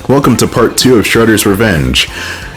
Welcome to part 2 of Shredder's Revenge.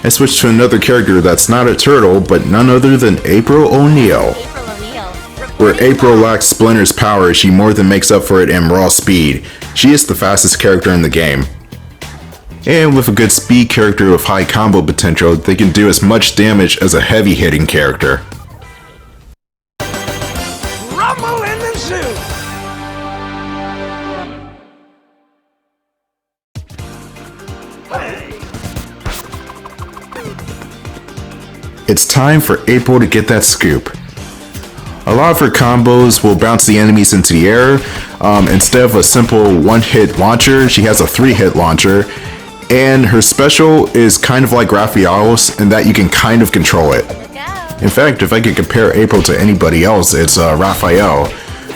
I switched to another character that's not a turtle, but none other than April O'Neil. Where April lacks Splinter's power, she more than makes up for it in raw speed. She is the fastest character in the game. And with a good speed character with high combo potential, they can do as much damage as a heavy hitting character. Rumble in the zoo! It's time for April to get that scoop. A lot of her combos will bounce the enemies into the air. Instead of a simple one-hit launcher, she has a 3-hit launcher. And her special is kind of like Raphael's in that you can kind of control it. In fact, if I could compare April to anybody else, it's Raphael,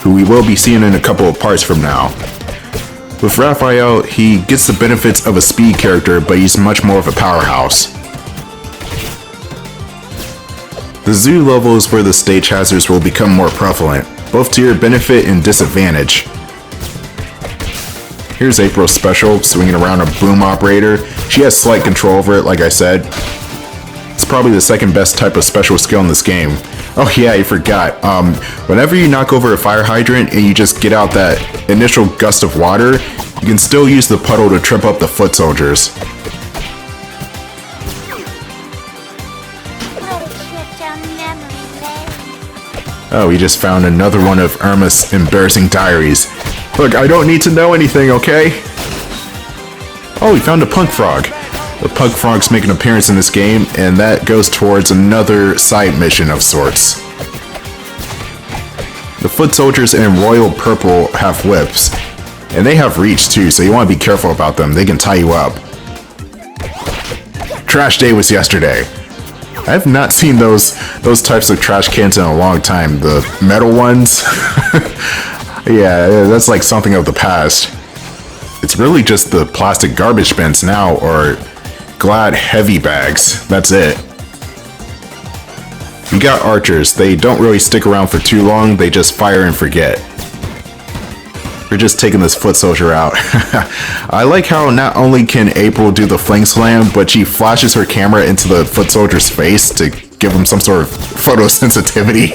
who we will be seeing in a couple of parts from now. With Raphael, he gets the benefits of a speed character, but he's much more of a powerhouse. The zoo level is where the stage hazards will become more prevalent, both to your benefit and disadvantage. Here's April's special, swinging around a boom operator. She has slight control over it, like I said. It's probably the second best type of special skill in this game. Oh yeah, I forgot. Whenever you knock over a fire hydrant and you just get out that initial gust of water, you can still use the puddle to trip up the foot soldiers. Oh, we just found another one of Irma's embarrassing diaries. Look, I don't need to know anything, okay? Oh, we found a punk frog. The punk frogs make an appearance in this game, and that goes towards another side mission of sorts. The foot soldiers in royal purple have whips, and they have reach too, so you want to be careful about them. They can tie you up. Trash day was yesterday. I have not seen those types of trash cans in a long time. The metal ones? Yeah, that's like something of the past. It's really just the plastic garbage bins now, or Glad heavy bags. That's it. You got archers. They don't really stick around for too long. They just fire and forget. We're just taking this foot soldier out. I like how not only can April do the fling slam, but she flashes her camera into the foot soldier's face to give him some sort of photosensitivity.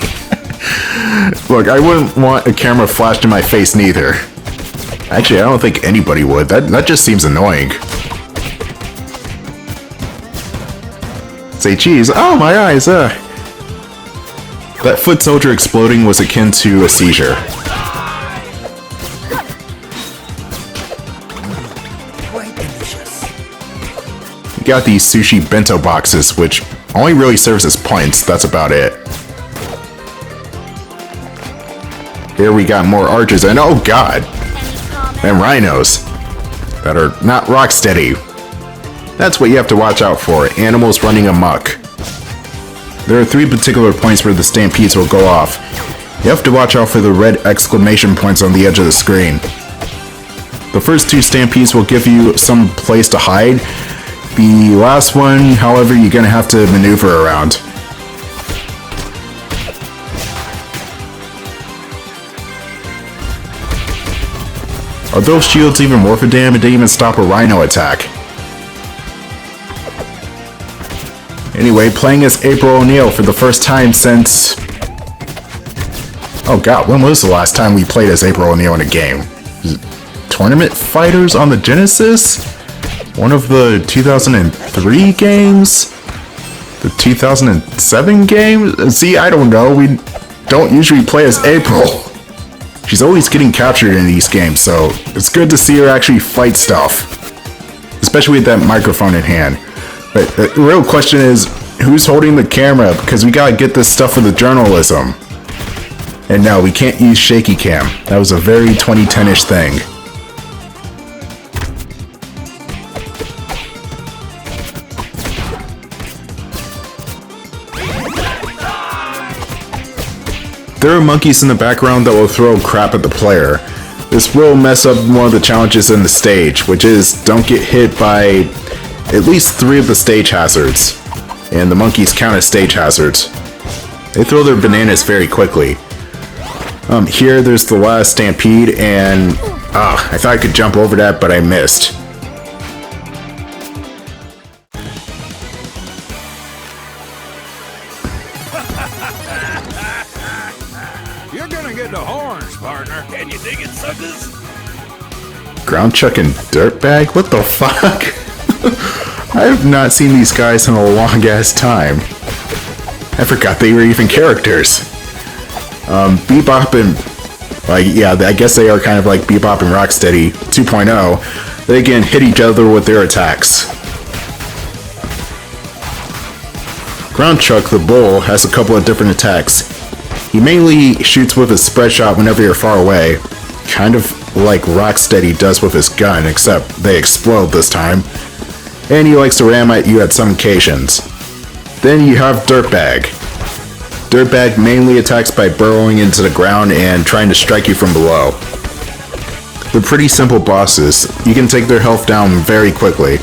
Look, I wouldn't want a camera flashed in my face neither. Actually, I don't think anybody would. That just seems annoying. Say cheese. Oh, my eyes. That foot soldier exploding was akin to a seizure. You got these sushi bento boxes, which only really serves as points. That's about it. Here we got more archers, and oh god! And rhinos that are not rock steady. That's what you have to watch out for, animals running amok. There are 3 particular points where the stampedes will go off. You have to watch out for the red exclamation points on the edge of the screen. The first 2 stampedes will give you some place to hide. The last one, however, you're gonna have to maneuver around. Are those shields even worth a damn? It didn't even stop a rhino attack. Anyway, playing as April O'Neil for the first time since... Oh god, when was the last time we played as April O'Neil in a game? Tournament Fighters on the Genesis? One of the 2003 games? The 2007 games? See, I don't know. We don't usually play as April. She's always getting captured in these games, so it's good to see her actually fight stuff. Especially with that microphone in hand. But the real question is, who's holding the camera? Because we gotta get this stuff for the journalism. And no, we can't use shaky cam. That was a very 2010-ish thing. There are monkeys in the background that will throw crap at the player. This will mess up one of the challenges in the stage, which is don't get hit by at least 3 of the stage hazards. And the monkeys count as stage hazards. They throw their bananas very quickly. Here there's the last stampede, and I thought I could jump over that, but I missed. to horns, partner. Can you dig it, suckers? Ground Chuck and Dirtbag? What the fuck? I have not seen these guys in a long ass time. I forgot they were even characters. Bebop and... like, yeah, I guess they are kind of like Bebop and Rocksteady 2.0. They again hit each other with their attacks. Ground Chuck, the bull, has a couple of different attacks. He mainly shoots with his spread shot whenever you're far away, kind of like Rocksteady does with his gun, except they explode this time. And he likes to ram at you at some occasions. Then you have Dirtbag. Dirtbag mainly attacks by burrowing into the ground and trying to strike you from below. They're pretty simple bosses. You can take their health down very quickly.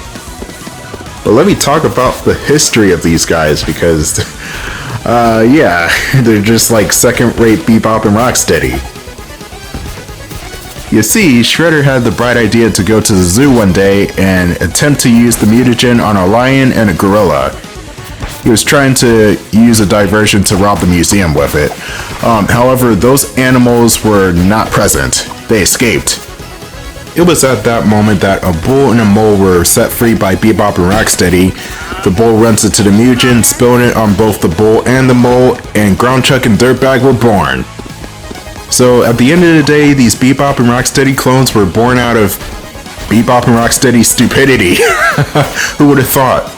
But let me talk about the history of these guys because, yeah, they're just like second-rate Bebop and Rocksteady. You see, Shredder had the bright idea to go to the zoo one day and attempt to use the mutagen on a lion and a gorilla. He was trying to use a diversion to rob the museum with it. However, those animals were not present. They escaped. It was at that moment that a bull and a mole were set free by Bebop and Rocksteady. The bull runs into the mutagen, spilling it on both the bull and the mole, and Ground Chuck and Dirtbag were born. So at the end of the day, these Bebop and Rocksteady clones were born out of Bebop and Rocksteady stupidity. Who would have thought?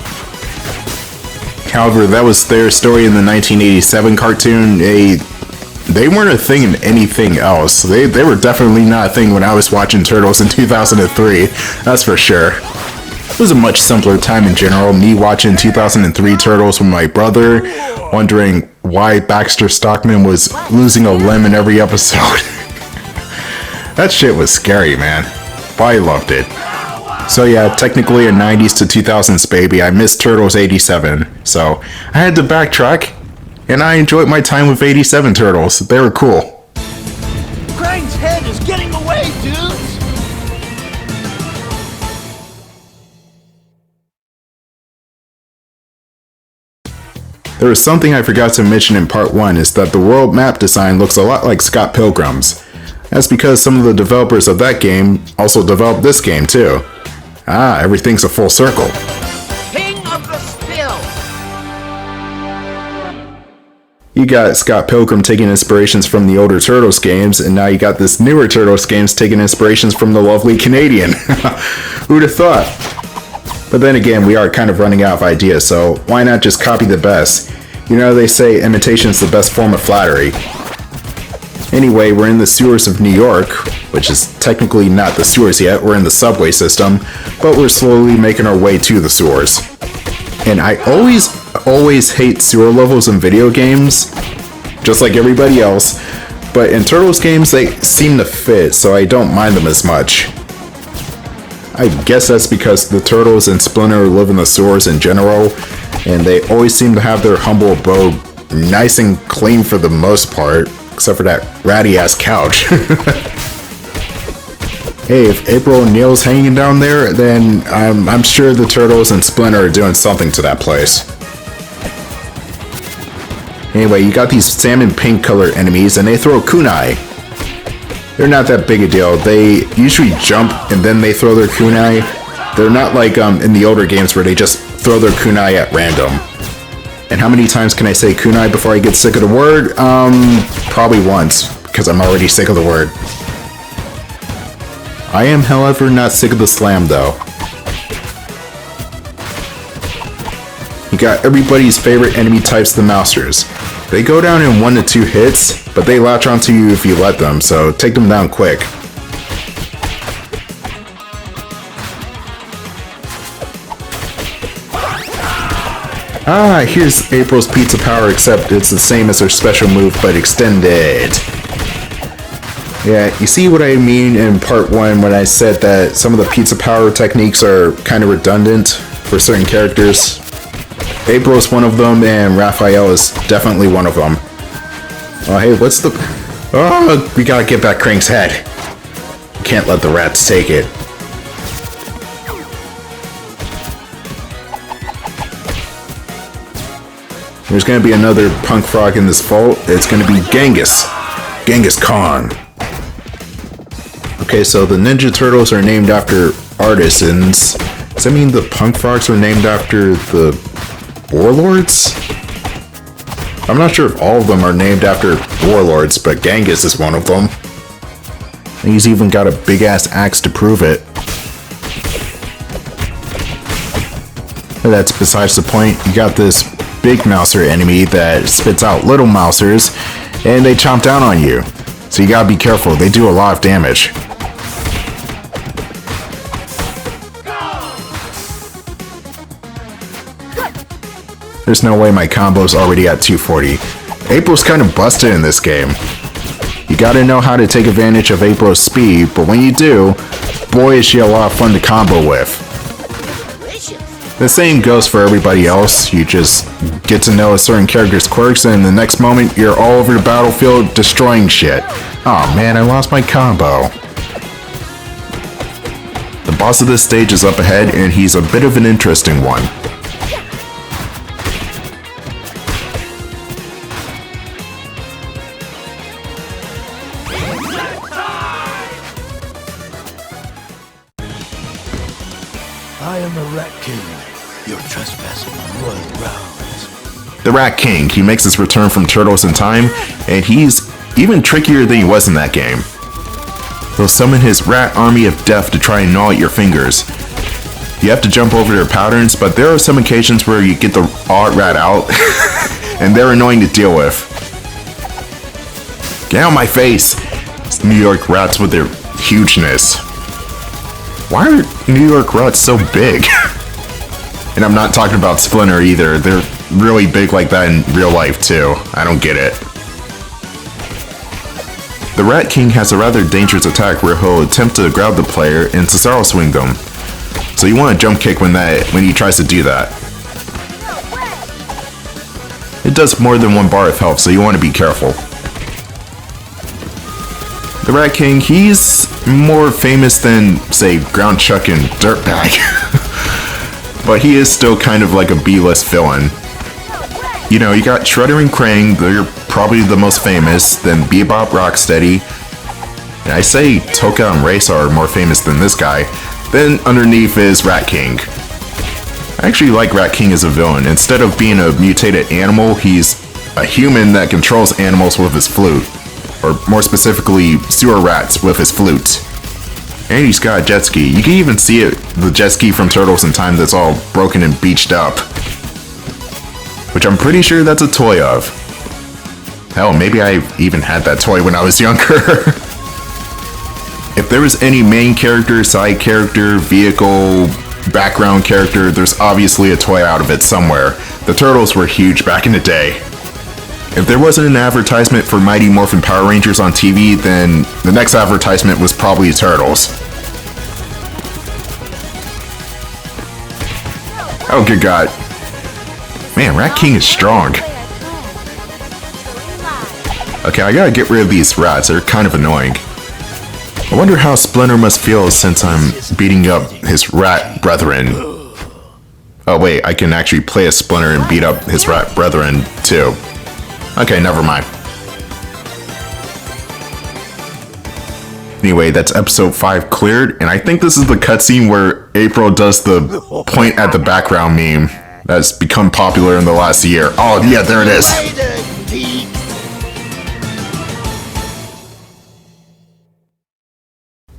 However, that was their story in the 1987 cartoon. They weren't a thing in anything else. They were definitely not a thing when I was watching Turtles in 2003. That's for sure. It was a much simpler time in general. Me watching 2003 Turtles with my brother, wondering why Baxter Stockman was losing a limb in every episode. That shit was scary, man. But I loved it. So yeah, technically a 90s to 2000s baby. I missed Turtles 87, so I had to backtrack, and I enjoyed my time with 87 Turtles. They were cool. Krang's head is getting away, dudes! There was something I forgot to mention in part 1 is that the world map design looks a lot like Scott Pilgrim's. That's because some of the developers of that game also developed this game too. Ah, everything's a full circle. King of the Spill! You got Scott Pilgrim taking inspirations from the older Turtles games, and now you got this newer Turtles games taking inspirations from the lovely Canadian. Who'd have thought? But then again, we are kind of running out of ideas, so why not just copy the best? You know, they say imitation's the best form of flattery. Anyway, we're in the sewers of New York, which is technically not the sewers yet, we're in the subway system, but we're slowly making our way to the sewers. And I always hate sewer levels in video games, just like everybody else, but in Turtles games they seem to fit, so I don't mind them as much. I guess that's because the Turtles and Splinter live in the sewers in general, and they always seem to have their humble abode nice and clean for the most part. Except for that ratty-ass couch. Hey, if April O'Neil's hanging down there, then I'm sure the Turtles and Splinter are doing something to that place. Anyway, you got these salmon pink color enemies, and they throw kunai. They're not that big a deal. They usually jump, and then they throw their kunai. They're not like in the older games where they just throw their kunai at random. And how many times can I say kunai before I get sick of the word? Probably once, because I'm already sick of the word. I am, however, not sick of the slam, though. You got everybody's favorite enemy types, the Mousers. They go down in 1 to 2 hits, but they latch onto you if you let them, so take them down quick. Ah, here's April's Pizza Power, except it's the same as her special move, but extended. Yeah, you see what I mean in part 1 when I said that some of the Pizza Power techniques are kind of redundant for certain characters. April's one of them, and Raphael is definitely one of them. Oh, hey, what's the... Oh, we gotta get back Krang's head. Can't let the rats take it. There's gonna be another punk frog in this vault. It's gonna be Genghis. Genghis Khan. Okay, so the Ninja Turtles are named after artisans. Does that mean the Punk Frogs are named after the warlords? I'm not sure if all of them are named after warlords, but Genghis is one of them. And he's even got a big-ass axe to prove it. But that's besides the point. You got this big mouser enemy that spits out little mousers, and they chomp down on you. So you gotta be careful, they do a lot of damage. There's no way my combo's already at 240. April's kind of busted in this game. You gotta know how to take advantage of April's speed, but when you do, boy is she a lot of fun to combo with. The same goes for everybody else. You just get to know a certain character's quirks, and the next moment you're all over the battlefield destroying shit. Aw man, I lost my combo. The boss of this stage is up ahead, and he's a bit of an interesting one. I am the Rat King. You're trespassing on royal grounds. The Rat King, he makes his return from Turtles in Time, and he's even trickier than he was in that game. He'll summon his rat army of death to try and gnaw at your fingers. You have to jump over their patterns, but there are some occasions where you get the odd rat out, and they're annoying to deal with. Get out of my face! It's New York rats with their hugeness. Why are New York rats so big? And I'm not talking about Splinter either. They're really big like that in real life too. I don't get it. The Rat King has a rather dangerous attack where he'll attempt to grab the player and Cesaro swing them. So you want to jump kick when he tries to do that. It does more than one bar of health, so you want to be careful. The Rat King, he's more famous than, say, Ground Chuck and Dirtbag. But he is still kind of like a B-list villain. You know, you got Shredder and Krang, they're probably the most famous, then Bebop, Rocksteady. And I say Toka and Race are more famous than this guy. Then underneath is Rat King. I actually like Rat King as a villain. Instead of being a mutated animal, he's a human that controls animals with his flute. Or more specifically, sewer rats with his flute. And he's got a jet ski. You can even see it, the jet ski from Turtles in Time that's all broken and beached up. Which I'm pretty sure that's a toy of. Hell, maybe I even had that toy when I was younger. If there was any main character, side character, vehicle, background character, there's obviously a toy out of it somewhere. The Turtles were huge back in the day. If there wasn't an advertisement for Mighty Morphin Power Rangers on TV, then the next advertisement was probably Turtles. Oh, good God. Man, Rat King is strong. Okay, I gotta get rid of these rats. They're kind of annoying. I wonder how Splinter must feel since I'm beating up his rat brethren. Oh wait, I can actually play as Splinter and beat up his rat brethren too. Okay, never mind. Anyway, that's episode 5 cleared, and I think this is the cutscene where April does the point at the background meme that's become popular in the last year. Oh yeah, there it is.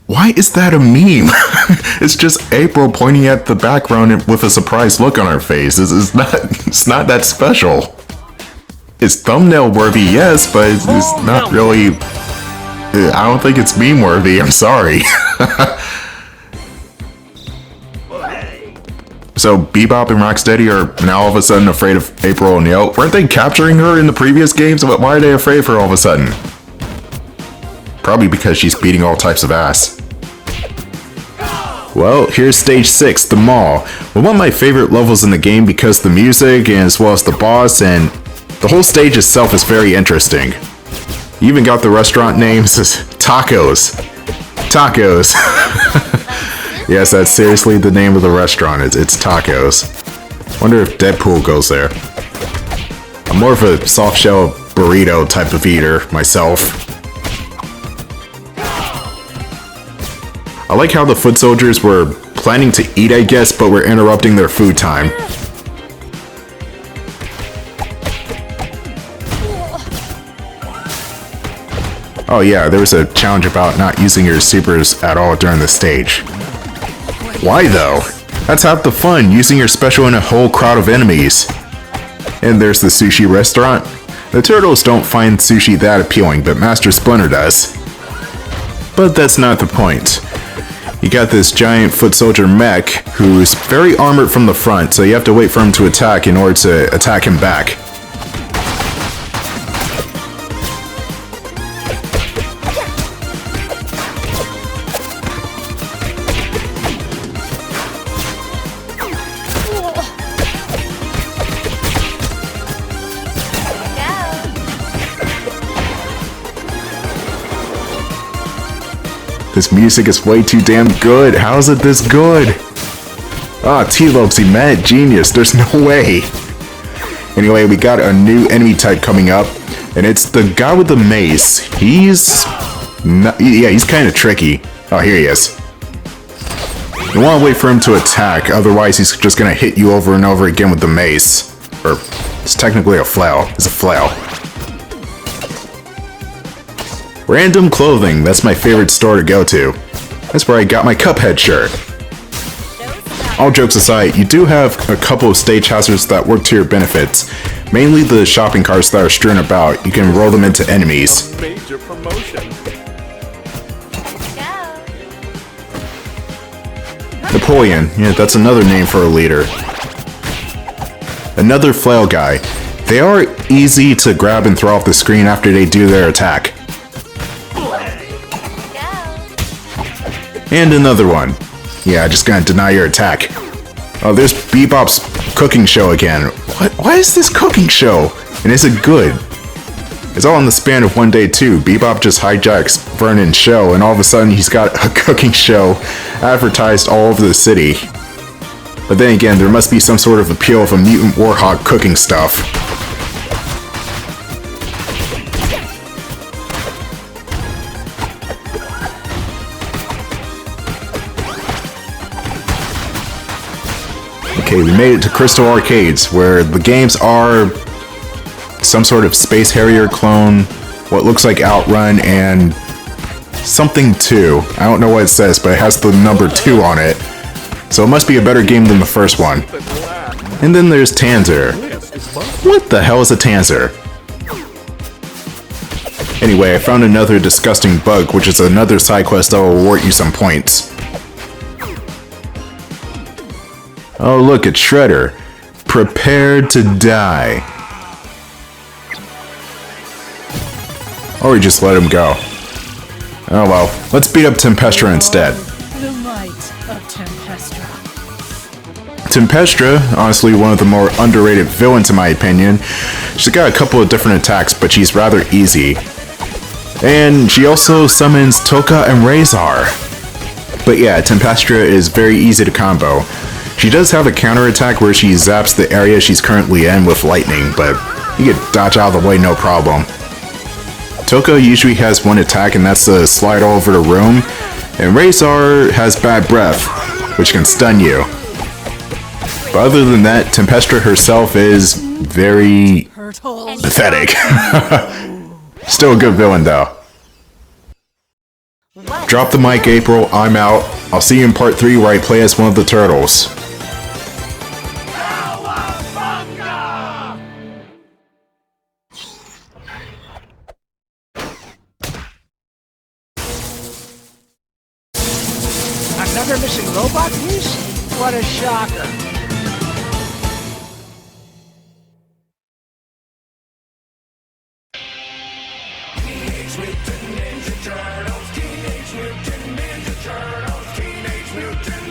Why is that a meme? It's just April pointing at the background with a surprised look on her face. It's not that special. It's thumbnail worthy, yes, but it's not really. I don't think it's meme worthy. I'm sorry. So Bebop and Rocksteady are now all of a sudden afraid of April O'Neil. Weren't they capturing her in the previous games? But why are they afraid of her all of a sudden? Probably because she's beating all types of ass. Well, here's stage 6, the mall. One of my favorite levels in the game because the music and as well as the boss and the whole stage itself is very interesting. You even got the restaurant names as Tacos. Tacos. Yes, that's seriously the name of the restaurant. It's Tacos. Wonder if Deadpool goes there. I'm more of a soft shell burrito type of eater myself. I like how the foot soldiers were planning to eat, I guess, but were interrupting their food time. Oh yeah, there was a challenge about not using your supers at all during the stage. Why though? That's half the fun, using your special in a whole crowd of enemies. And there's the sushi restaurant. The turtles don't find sushi that appealing, but Master Splinter does. But that's not the point. You got this giant foot soldier mech who's very armored from the front, so you have to wait for him to attack in order to attack him back. This music is way too damn good. How is it this good? Ah, T-Lopes, mad genius. There's no way. Anyway, we got a new enemy type coming up, and it's the guy with the mace. He's kind of tricky. Oh, here he is. You want to wait for him to attack, otherwise he's just gonna hit you over and over again with the mace. Or, it's technically a flail. It's a flail. Random clothing, that's my favorite store to go to. That's where I got my Cuphead shirt. All jokes aside, you do have a couple of stage hazards that work to your benefits. Mainly the shopping carts that are strewn about, you can roll them into enemies. Major promotion. Napoleon, yeah, that's another name for a leader. Another flail guy. They are easy to grab and throw off the screen after they do their attack. And another one. Yeah, just gonna deny your attack. Oh, there's Bebop's cooking show again. Why is this cooking show? And is it good? It's all in the span of one day too. Bebop just hijacks Vernon's show and all of a sudden he's got a cooking show advertised all over the city. But then again, there must be some sort of appeal of a mutant warhawk cooking stuff. Okay, we made it to Crystal Arcades, where the games are some sort of Space Harrier clone, what looks like Outrun, and something 2. I don't know what it says, but it has the number 2 on it. So it must be a better game than the first one. And then there's Tanzer. What the hell is a Tanzer? Anyway, I found another disgusting bug, which is another side quest that will award you some points. Oh look, it's Shredder. Prepared to die. Or we just let him go. Oh well, let's beat up Tempestra instead. The might of Tempestra. Tempestra, honestly one of the more underrated villains in my opinion. She's got a couple of different attacks, but she's rather easy. And she also summons Toka and Razor. But yeah, Tempestra is very easy to combo. She does have a counterattack where she zaps the area she's currently in with lightning, but you can dodge out of the way no problem. Toka usually has one attack and that's to slide all over the room, and Razor has bad breath, which can stun you. But other than that, Tempestra herself is very pathetic. Still a good villain though. Drop the mic, April. I'm out. I'll see you in part 3 where I play as one of the turtles. Another missing robot piece? What a shocker. Teenage Mutant Ninja Turtles, Teenage Mutant Ninja Turtles, Teenage Mutant